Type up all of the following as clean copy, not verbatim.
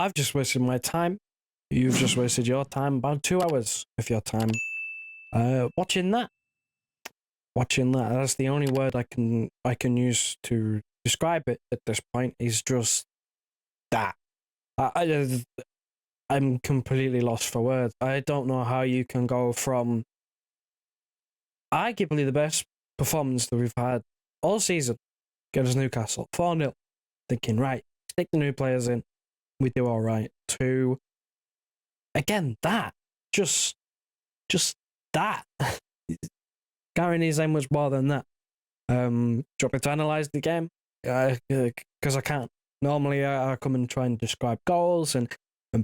I've just wasted my time. You've just wasted your time, about 2 hours of your time. Watching that. That's the only word I can use to describe it at this point. Is just that. I'm completely lost for words. I don't know how you can go from arguably the best performance that we've had all season against Newcastle, 4-0, thinking, right, stick the new players in, we do all right, to, again, that. Just that. Can't say much more than that. Do you want me to analyse the game? Because I can't. Normally, I come and try and describe goals and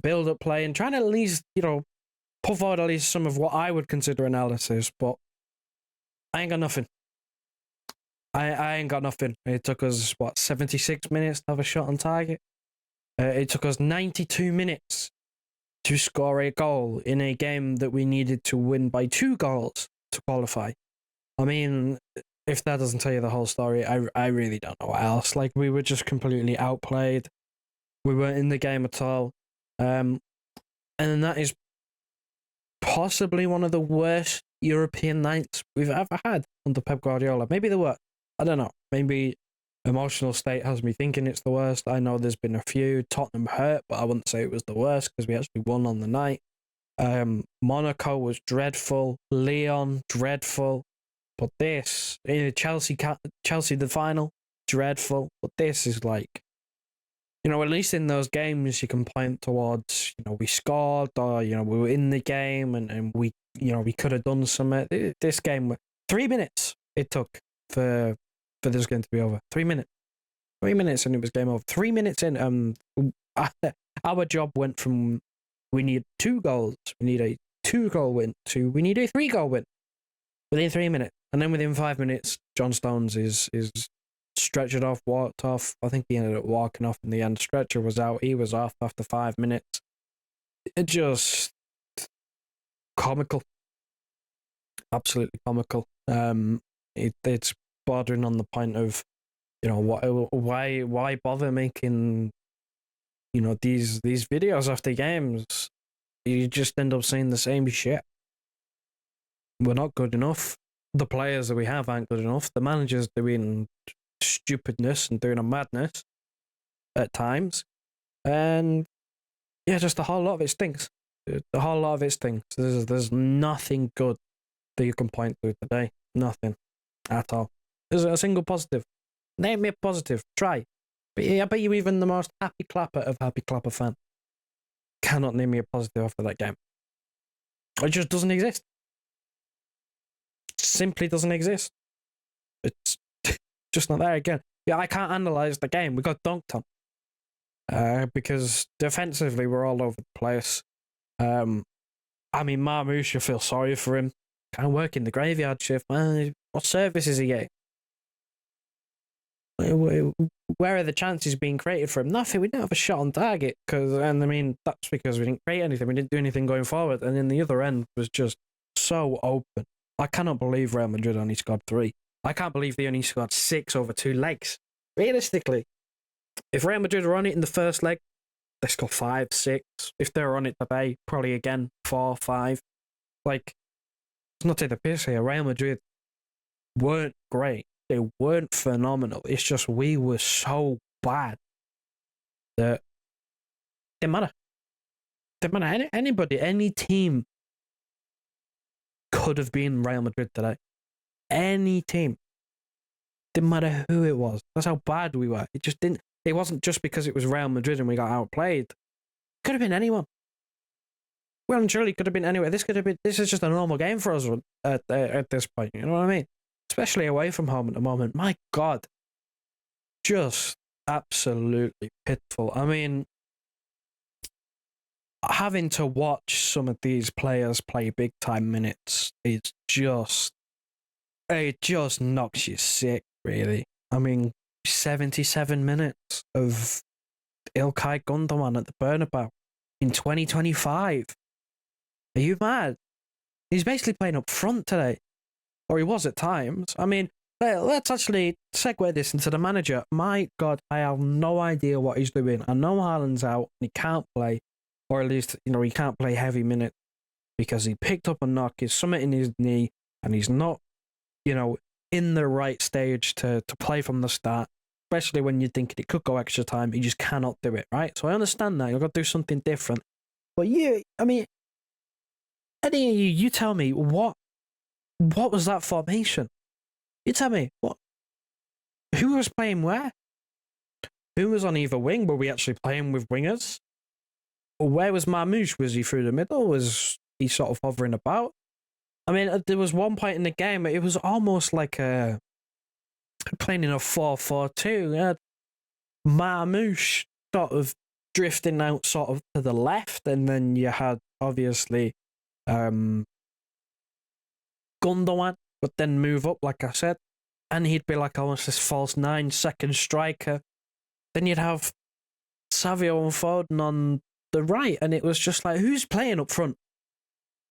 build up play and trying to at least, put forward at least some of what I would consider analysis, but I ain't got nothing. I ain't got nothing. It took us, 76 minutes to have a shot on target? It took us 92 minutes to score a goal in a game that we needed to win by 2 goals to qualify. I mean, if that doesn't tell you the whole story, I really don't know what else. Like, we were just completely outplayed. We weren't in the game at all. And that is possibly one of the worst European nights we've ever had under Pep Guardiola. Maybe the worst. I don't know. Maybe emotional state has me thinking it's the worst. I know there's been a few. Tottenham hurt, but I wouldn't say it was the worst because we actually won on the night. Monaco was dreadful. Lyon, dreadful. But this, Chelsea the final, dreadful. But this is like, at least in those games you can point towards, we scored or, we were in the game and we, we could have done something. This game, 3 minutes it took for this game to be over. 3 minutes. 3 minutes and it was game over. 3 minutes in, our job went from we need 2 goals, we need a 2-goal win, to we need a 3-goal win within 3 minutes. And then within 5 minutes, John Stones is stretchered off, walked off. I think he ended up walking off in the end. Stretcher was out. He was off after 5 minutes. It just comical. Absolutely comical. It's bordering on the point of, why bother making, these videos after games? You just end up saying the same shit. We're not good enough. The players that we have aren't good enough. The manager's doing stupidness and doing a madness at times. And yeah, just a whole lot of it stinks. The whole lot of it stinks. There's nothing good that you can point to today. Nothing at all. There's a single positive. Name me a positive. Try. But I bet you even the most happy clapper of happy clapper fan cannot name me a positive after that game. It just doesn't exist. Simply doesn't exist. It's just not there again. Yeah, I can't analyse the game. We got dunked on. Because defensively we're all over the place. Marmouche, you feel sorry for him. Can't work in the graveyard shift, man. What service is he getting? Where are the chances being created for him? Nothing. We didn't have a shot on target. That's because we didn't create anything. We didn't do anything going forward. And then the other end was just so open. I cannot believe Real Madrid only scored 3. I can't believe they only scored 6 over 2 legs. Realistically, if Real Madrid were on it in the first leg, they scored 5, 6. If they were on it today, probably again 4, 5. Like, it's not take the piss here. Real Madrid weren't great. They weren't phenomenal. It's just we were so bad that it didn't matter. Didn't matter. Anybody, any team could have been Real Madrid today. Any team. Didn't matter who it was. That's how bad we were. It just didn't. It wasn't just because it was Real Madrid and we got outplayed. Could have been anyone. Well, and surely could have been anywhere. This is just a normal game for us at this point. You know what I mean? Especially away from home at the moment. My God. Just absolutely pitiful. I mean, having to watch some of these players play big time minutes is just, it just knocks you sick, really. I mean, 77 minutes of Ilkay Gundogan at the Bernabeu in 2025. Are you mad? He's basically playing up front today. Or he was at times. I mean, Let's actually segue this into the manager. My God, I have no idea what he's doing. I know Haaland's out and he can't play, or at least, he can't play heavy minutes because he picked up a knock, he's something in his knee, and he's not, in the right stage to play from the start, especially when you're thinking it could go extra time. He just cannot do it, right? So I understand that. You've got to do something different. But Eddie, you tell me, what was that formation? You tell me, who was playing where? Who was on either wing? Were we actually playing with wingers? Or where was Marmoush? Was he through the middle? Was he sort of hovering about? I mean, there was one point in the game, it was almost like playing in a 4-4-2. Marmoush sort of drifting out sort of to the left, and then you had, obviously, Gundogan, but then move up, like I said, and he'd be like almost this false 9, second striker. Then you'd have Savio and Foden on the right, and it was just like, who's playing up front?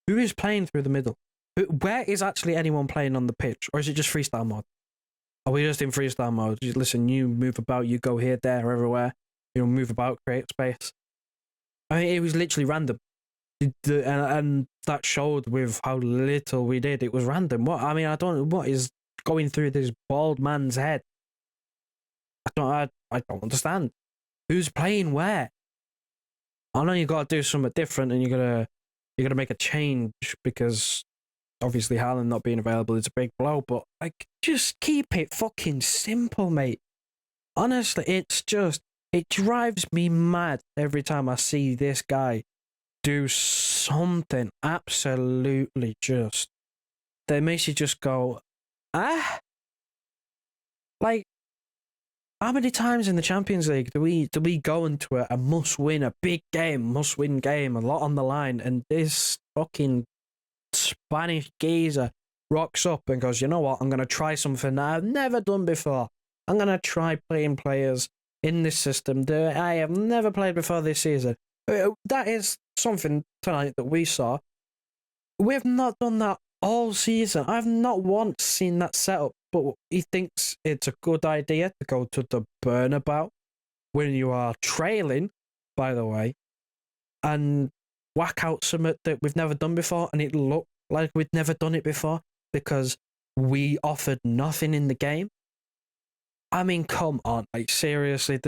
Who is playing through the middle? Where is actually anyone playing on the pitch? Or is it just freestyle mode? Are we just in freestyle mode? Listen, you move about, you go here, there, everywhere. Move about, create space. I mean, it was literally random. And that showed with how little we did. It was random. I don't know what is going through this bald man's head. I don't understand. Who's playing where? I know you got to do something different, and you gotta make a change because obviously Haaland not being available is a big blow. But just keep it fucking simple, mate. Honestly, it drives me mad every time I see this guy do something absolutely that makes you just go, like, how many times in the Champions League do we go into a must-win, a big game, must-win game, a lot on the line, and this fucking Spanish geezer rocks up and goes, you know what, I'm going to try something that I've never done before. I'm going to try playing players in this system that I have never played before this season. That is something tonight that we saw. We have not done that all season. I've not once seen that setup, but he thinks it's a good idea to go to the Burnabout when you are trailing, by the way, and whack out something that we've never done before, and it looked like we'd never done it before because we offered nothing in the game. I mean, come on, like, seriously,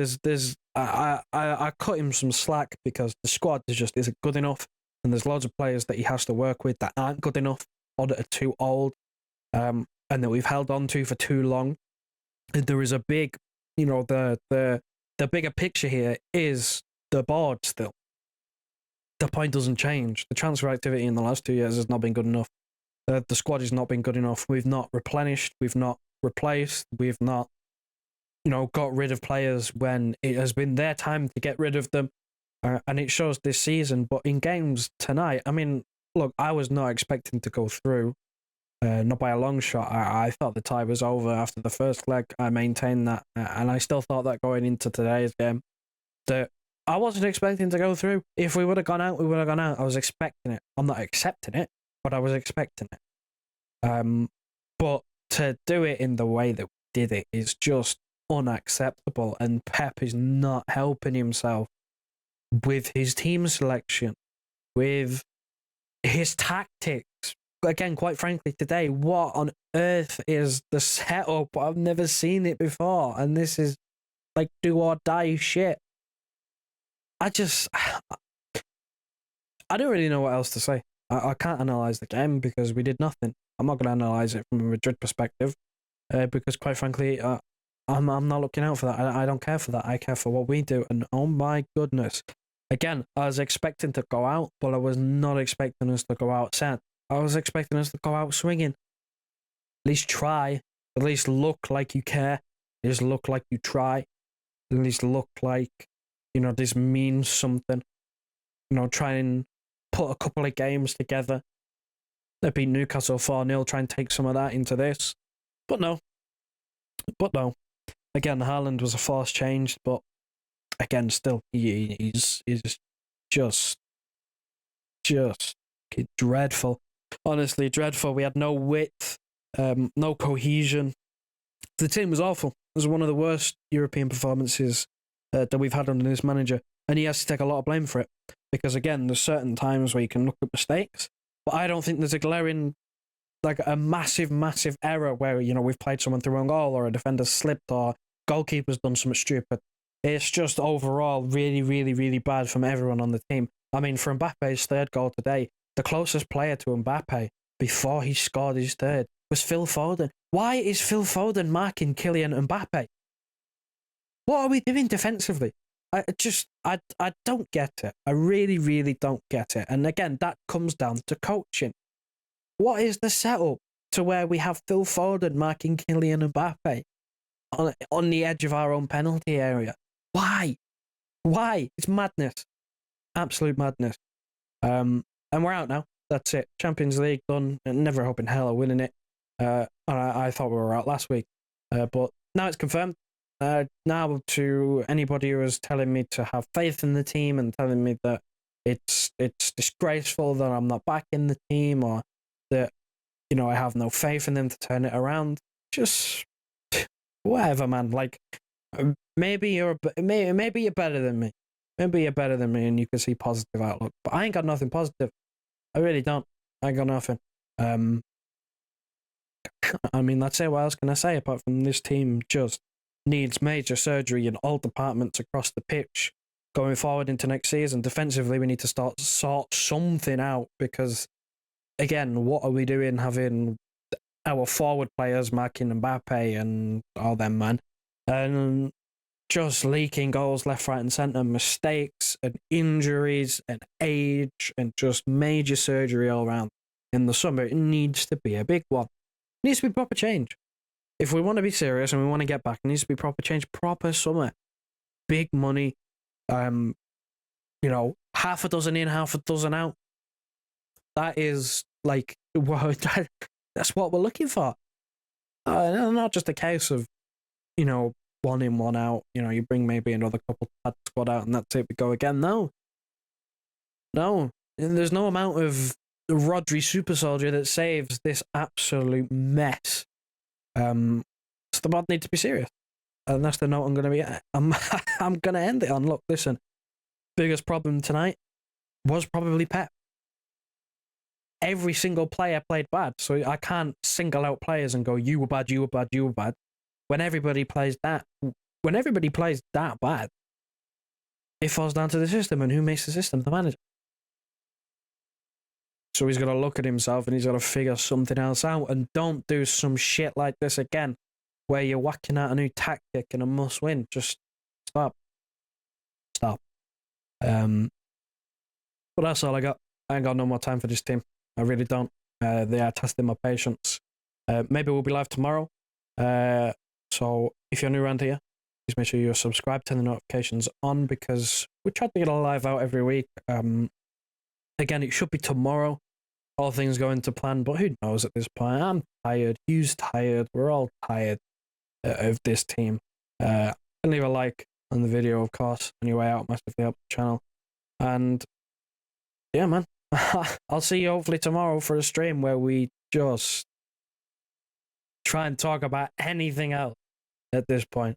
I cut him some slack because the squad isn't good enough, and there's loads of players that he has to work with that aren't good enough or that are too old, and that we've held on to for too long. There is a big, the bigger picture here is the board still. The point doesn't change. The transfer activity in the last 2 years has not been good enough. The squad has not been good enough. We've not replenished. We've not replaced. We've not, got rid of players when it has been their time to get rid of them. And it shows this season. But in games tonight, I mean, look, I was not expecting to go through. Not by a long shot. I thought the tie was over after the first leg. I maintained that. And I still thought that going into today's game. That I wasn't expecting to go through. If we would have gone out, we would have gone out. I was expecting it. I'm not accepting it, but I was expecting it. But to do it in the way that we did it is just unacceptable, and Pep is not helping himself with his team selection, with his tactics. Again, quite frankly, today, what on earth is the setup? I've never seen it before, and this is like do or die shit. I don't really know what else to say. I can't analyse the game because we did nothing. I'm not going to analyse it from a Madrid perspective because, quite frankly, I'm not looking out for that. I don't care for that. I care for what we do. And oh my goodness. Again, I was expecting to go out, but I was not expecting us to go out sad. I was expecting us to go out swinging. At least try. At least look like you care. At least look like you try. At least look like, this means something. Try and put a couple of games together. They beat Newcastle 4-0, try and take some of that into this. But no. Again, Haaland was a forced change, but again, still, he's just dreadful. Honestly, dreadful. We had no width, no cohesion. The team was awful. It was one of the worst European performances that we've had under this manager, and he has to take a lot of blame for it. Because again, there's certain times where you can look at mistakes, but I don't think there's a glaring, like a massive, massive error where, you know, we've played someone through on goal or a defender slipped or goalkeeper's done something stupid. It's just overall really, really, really bad from everyone on the team. I mean, for Mbappe's third goal today, the closest player to Mbappe before he scored his third was Phil Foden. Why is Phil Foden marking Kylian Mbappe? What are we doing defensively? I don't get it. I really, really don't get it. And again, that comes down to coaching. What is the setup to where we have Phil Foden marking Kylian Mbappe on the edge of our own penalty area? Why? It's madness. Absolute madness. And we're out now. That's it. Champions League done. Never hope in hell of winning it. I thought we were out last week. But now it's confirmed. Now to anybody who is telling me to have faith in the team and telling me that it's disgraceful that I'm not back in the team or that, you know, I have no faith in them to turn it around, just whatever, man. Like, maybe you're better than me. Maybe you're better than me and you can see positive outlook. But I ain't got nothing positive. I really don't. I ain't got nothing. I mean, that's it. What else can I say apart from this team just needs major surgery in all departments across the pitch going forward into next season? Defensively, we need to sort something out because, again, what are we doing having our forward players marking Mbappe and all them, man? And just leaking goals left, right, and centre, mistakes and injuries and age and just major surgery all around. In the summer, it needs to be a big one. It needs to be proper change. If we want to be serious and we want to get back, it needs to be proper change, proper summer. Big money, you know, half a dozen in, half a dozen out. That is like, that's what we're looking for. Not just a case of, you know, one in, one out. You know, you bring maybe another couple of squad out and that's it, we go again. No. There's no amount of the Rodri super soldier that saves this absolute mess. So the mod need to be serious. And that's the note I'm going to be at. I'm going to end it on, look, listen, biggest problem tonight was probably Pep. Every single player played bad, so I can't single out players and go, you were bad, you were bad, you were bad. When everybody plays that bad, it falls down to the system, and who makes the system? The manager. So he's got to look at himself and he's got to figure something else out, and don't do some shit like this again, where you're whacking out a new tactic and a must win. Just stop. But that's all I got. I ain't got no more time for this team. I really don't. They are testing my patience. Maybe we'll be live tomorrow. So if you're new around here, please make sure you're subscribed, turn the notifications on, because we try to get a live out every week. Again, it should be tomorrow. All things going to plan, but who knows at this point? I'm tired. Hugh's tired. We're all tired of this team. And leave a like on the video, of course. On your way out, massively help the channel. And yeah, man. I'll see you hopefully tomorrow for a stream where we just try and talk about anything else at this point.